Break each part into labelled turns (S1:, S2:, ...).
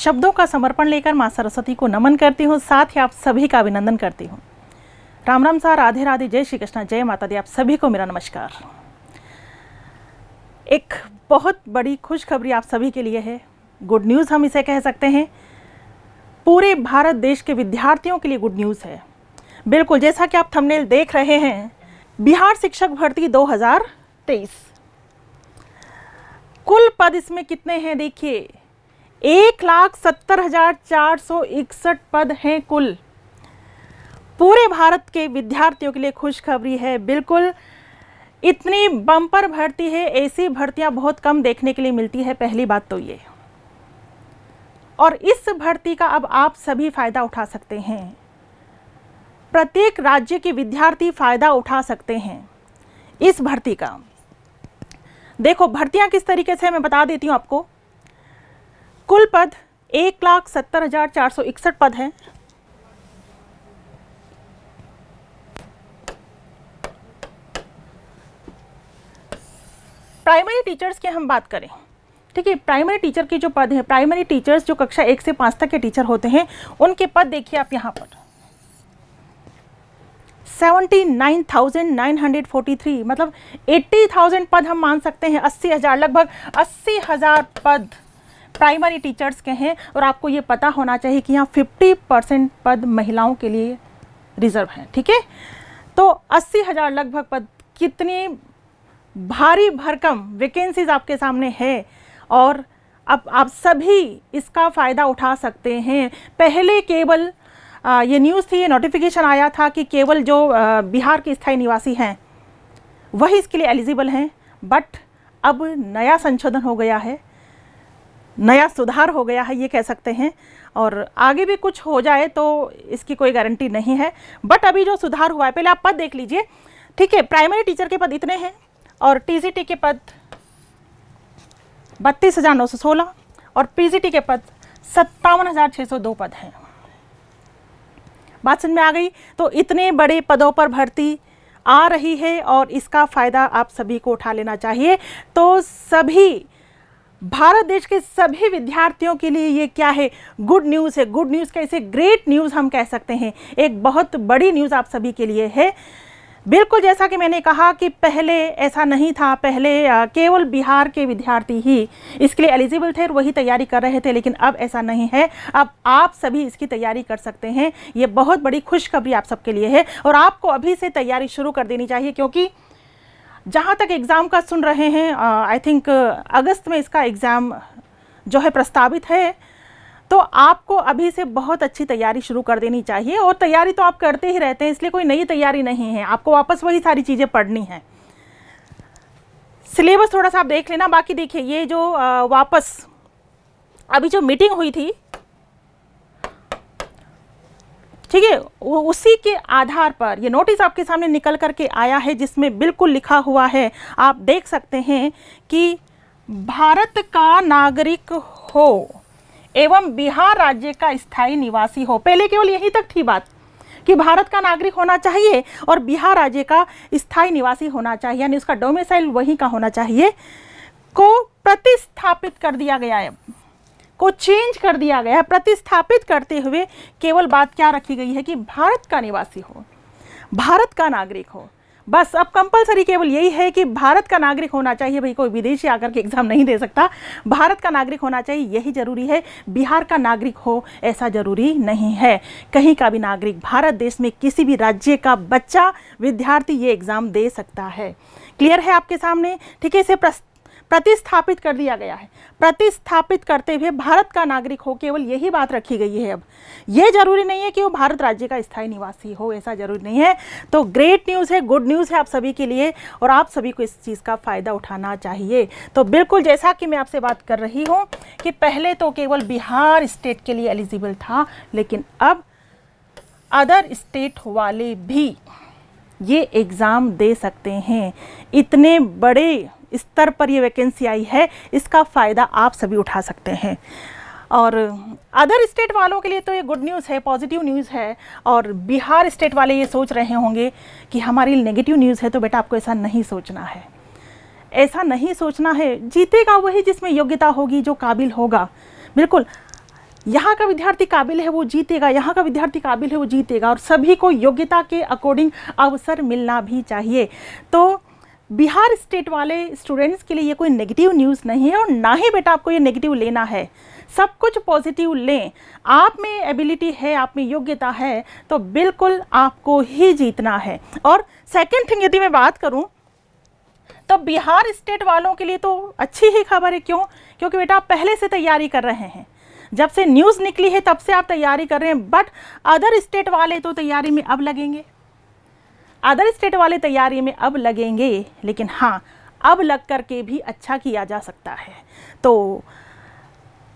S1: शब्दों का समर्पण लेकर माँ सरस्वती को नमन करती हूँ, साथ ही आप सभी का अभिनंदन करती हूँ। राम राम सा, राधे राधे, जय श्री कृष्णा, जय माता दी। आप सभी को मेरा नमस्कार। एक बहुत बड़ी खुशखबरी आप सभी के लिए है, गुड न्यूज़ हम इसे कह सकते हैं। पूरे भारत देश के विद्यार्थियों के लिए गुड न्यूज़ है। बिल्कुल जैसा कि आप थंबनेल देख रहे हैं, बिहार शिक्षक भर्ती 2023, कुल पद इसमें कितने हैं देखिए, 1,70,461 पद हैं कुल। पूरे भारत के विद्यार्थियों के लिए खुशखबरी है। बिल्कुल इतनी बम्पर भर्ती है, ऐसी भर्तियां बहुत कम देखने के लिए मिलती है, पहली बात तो ये। और इस भर्ती का अब आप सभी फ़ायदा उठा सकते हैं। प्रत्येक राज्य के विद्यार्थी फ़ायदा उठा सकते हैं इस भर्ती का। देखो भर्तियां किस तरीके से, मैं बता देती हूँ आपको। कुल पद 1,70,461 पद हैं। प्राइमरी टीचर्स की हम बात करें, ठीक है, प्राइमरी टीचर के जो पद हैं, प्राइमरी टीचर्स जो कक्षा 1 से 5 तक के टीचर होते हैं, उनके पद देखिए आप यहाँ पर 79,943, मतलब 80,000 पद हम मान सकते हैं। 80,000, लगभग 80,000 पद प्राइमरी टीचर्स के हैं। और आपको ये पता होना चाहिए कि यहाँ 50% पद महिलाओं के लिए रिजर्व हैं, ठीक है। तो 80,000 लगभग पद, कितनी भारी भरकम वैकेंसीज आपके सामने है। और अब आप सभी इसका फ़ायदा उठा सकते हैं। पहले केवल ये न्यूज़ थी, ये नोटिफिकेशन आया था कि केवल जो बिहार के स्थायी निवासी हैं वही इसके लिए एलिजिबल हैं। बट अब नया संशोधन हो गया है, नया सुधार हो गया है, ये कह सकते हैं। और आगे भी कुछ हो जाए तो इसकी कोई गारंटी नहीं है। बट अभी जो सुधार हुआ है, पहले आप पद देख लीजिए, ठीक है। प्राइमरी टीचर के पद इतने हैं और टीजीटी के पद 32,916 और पीजीटी के पद 57,602 पद हैं। बात समझ में आ गई? तो इतने बड़े पदों पर भर्ती आ रही है और इसका फ़ायदा आप सभी को उठा लेना चाहिए। तो सभी भारत देश के सभी विद्यार्थियों के लिए ये क्या है, गुड न्यूज़ है। गुड न्यूज़ कैसे, ग्रेट न्यूज़ हम कह सकते हैं। एक बहुत बड़ी न्यूज़ आप सभी के लिए है। बिल्कुल जैसा कि मैंने कहा कि पहले ऐसा नहीं था, पहले केवल बिहार के विद्यार्थी ही इसके लिए एलिजिबल थे और वही तैयारी कर रहे थे, लेकिन अब ऐसा नहीं है। अब आप सभी इसकी तैयारी कर सकते हैं। ये बहुत बड़ी खुशखबरी आप सबके लिए है और आपको अभी से तैयारी शुरू कर देनी चाहिए, क्योंकि जहाँ तक एग्ज़ाम का सुन रहे हैं, आई थिंक अगस्त में इसका एग्ज़ाम जो है प्रस्तावित है। तो आपको अभी से बहुत अच्छी तैयारी शुरू कर देनी चाहिए। और तैयारी तो आप करते ही रहते हैं, इसलिए कोई नई तैयारी नहीं है, आपको वापस वही सारी चीज़ें पढ़नी है। सिलेबस थोड़ा सा आप देख लेना। बाकी देखिए ये जो वापस अभी जो मीटिंग हुई थी, ठीक है, उसी के आधार पर ये नोटिस आपके सामने निकल करके आया है, जिसमें बिल्कुल लिखा हुआ है, आप देख सकते हैं कि भारत का नागरिक हो एवं बिहार राज्य का स्थायी निवासी हो। पहले केवल यही तक थी बात कि भारत का नागरिक होना चाहिए और बिहार राज्य का स्थायी निवासी होना चाहिए, यानी उसका डोमिसाइल वहीं का होना चाहिए, को प्रतिस्थापित कर दिया गया है, को चेंज कर दिया गया है। प्रतिस्थापित करते हुए केवल बात क्या रखी गई है कि भारत का निवासी हो, भारत का नागरिक हो। बस अब कंपलसरी केवल यही है कि भारत का नागरिक होना चाहिए। भाई कोई विदेशी आकर के एग्ज़ाम नहीं दे सकता, भारत का नागरिक होना चाहिए, यही ज़रूरी है। बिहार का नागरिक हो ऐसा ज़रूरी नहीं है। कहीं का भी नागरिक, भारत देश में किसी भी राज्य का बच्चा, विद्यार्थी ये एग्ज़ाम दे सकता है। क्लियर है आपके सामने? ठीक है, इसे प्रतिस्थापित कर दिया गया है। प्रतिस्थापित करते हुए भारत का नागरिक हो, केवल यही बात रखी गई है। अब ये जरूरी नहीं है कि वो भारत राज्य का स्थायी निवासी हो, ऐसा जरूरी नहीं है। तो ग्रेट न्यूज़ है, गुड न्यूज़ है आप सभी के लिए और आप सभी को इस चीज़ का फ़ायदा उठाना चाहिए। तो बिल्कुल जैसा कि मैं आपसे बात कर रही हूँ कि पहले तो केवल बिहार स्टेट के लिए एलिजिबल था, लेकिन अब अदर स्टेट वाले भी ये एग्ज़ाम दे सकते हैं। इतने बड़े स्तर पर ये वैकेंसी आई है, इसका फ़ायदा आप सभी उठा सकते हैं। और अदर स्टेट वालों के लिए तो ये गुड न्यूज़ है, पॉजिटिव न्यूज़ है। और बिहार स्टेट वाले ये सोच रहे होंगे कि हमारी नेगेटिव न्यूज़ है, तो बेटा आपको ऐसा नहीं सोचना है, ऐसा नहीं सोचना है। जीतेगा वही जिसमें योग्यता होगी, जो काबिल होगा। बिल्कुल यहाँ का विद्यार्थी काबिल है वो जीतेगा, यहाँ का विद्यार्थी काबिल है वो जीतेगा, और सभी को योग्यता के अकॉर्डिंग अवसर मिलना भी चाहिए। तो बिहार स्टेट वाले स्टूडेंट्स के लिए ये कोई नेगेटिव न्यूज़ नहीं है, और ना ही बेटा आपको ये नेगेटिव लेना है, सब कुछ पॉजिटिव लें। आप में एबिलिटी है, आप में योग्यता है, तो बिल्कुल आपको ही जीतना है। और सेकंड थिंग यदि मैं बात करूं तो बिहार स्टेट वालों के लिए तो अच्छी ही खबर है। क्यों? क्योंकि बेटा आप पहले से तैयारी कर रहे हैं, जब से न्यूज़ निकली है तब से आप तैयारी कर रहे हैं। बट अदर स्टेट वाले तो तैयारी में अब लगेंगे, अदर स्टेट वाले तैयारी में अब लगेंगे, लेकिन हाँ अब लग कर के भी अच्छा किया जा सकता है। तो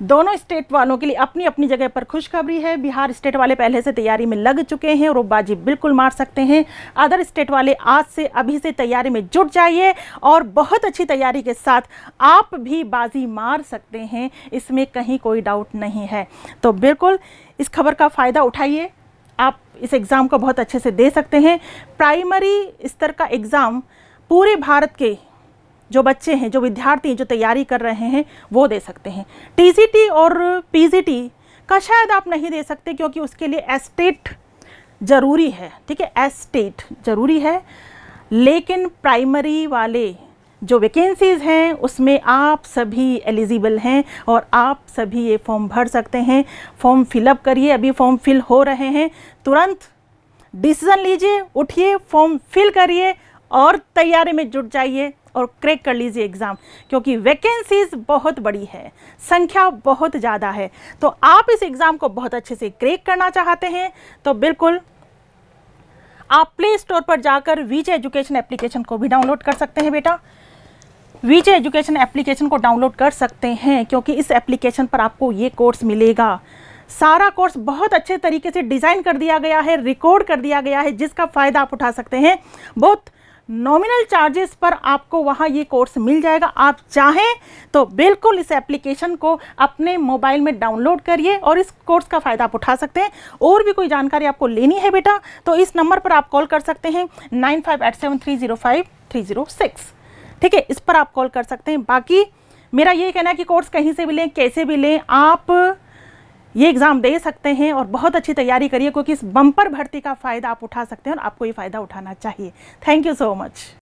S1: दोनों स्टेट वालों के लिए अपनी अपनी जगह पर खुशखबरी है। बिहार स्टेट वाले पहले से तैयारी में लग चुके हैं और वो बाजी बिल्कुल मार सकते हैं। अदर स्टेट वाले आज से अभी से तैयारी में जुट जाइए, और बहुत अच्छी तैयारी के साथ आप भी बाजी मार सकते हैं, इसमें कहीं कोई डाउट नहीं है। तो बिल्कुल इस खबर का फ़ायदा उठाइए, आप इस एग्ज़ाम को बहुत अच्छे से दे सकते हैं। प्राइमरी स्तर का एग्ज़ाम पूरे भारत के जो बच्चे हैं, जो विद्यार्थी हैं, जो तैयारी कर रहे हैं, वो दे सकते हैं। टीजीटी और पीजीटी का शायद आप नहीं दे सकते, क्योंकि उसके लिए एस्टेट ज़रूरी है, ठीक है, एस्टेट ज़रूरी है। लेकिन प्राइमरी वाले जो वैकेंसीज़ हैं उसमें आप सभी एलिजिबल हैं, और आप सभी ये फॉर्म भर सकते हैं। फॉर्म फिलअप करिए, अभी फॉर्म फिल हो रहे हैं, तुरंत डिसीज़न लीजिए, उठिए, फॉर्म फिल करिए और तैयारी में जुट जाइए और क्रैक कर लीजिए एग्ज़ाम, क्योंकि वैकेंसीज़ बहुत बड़ी है, संख्या बहुत ज़्यादा है। तो आप इस एग्ज़ाम को बहुत अच्छे से क्रैक करना चाहते हैं तो बिल्कुल आप प्ले स्टोर पर जाकर वीजे एजुकेशन एप्लीकेशन को भी डाउनलोड कर सकते हैं। बेटा वीजे एजुकेशन एप्लीकेशन को डाउनलोड कर सकते हैं, क्योंकि इस एप्लीकेशन पर आपको ये कोर्स मिलेगा। सारा कोर्स बहुत अच्छे तरीके से डिज़ाइन कर दिया गया है, रिकॉर्ड कर दिया गया है, जिसका फ़ायदा आप उठा सकते हैं। बहुत नॉमिनल चार्जेस पर आपको वहाँ ये कोर्स मिल जाएगा। आप चाहें तो बिल्कुल इस एप्लीकेशन को अपने मोबाइल में डाउनलोड करिए और इस कोर्स का फ़ायदा आप उठा सकते हैं। और भी कोई जानकारी आपको लेनी है बेटा तो इस नंबर पर आप कॉल कर सकते हैं 9587305306, ठीक है, इस पर आप कॉल कर सकते हैं। बाकी मेरा ये कहना है कि कोर्स कहीं से भी लें, कैसे भी लें, आप ये एग्ज़ाम दे सकते हैं और बहुत अच्छी तैयारी करिए, क्योंकि इस बम्पर भर्ती का फ़ायदा आप उठा सकते हैं और आपको ये फ़ायदा उठाना चाहिए। Thank you so much.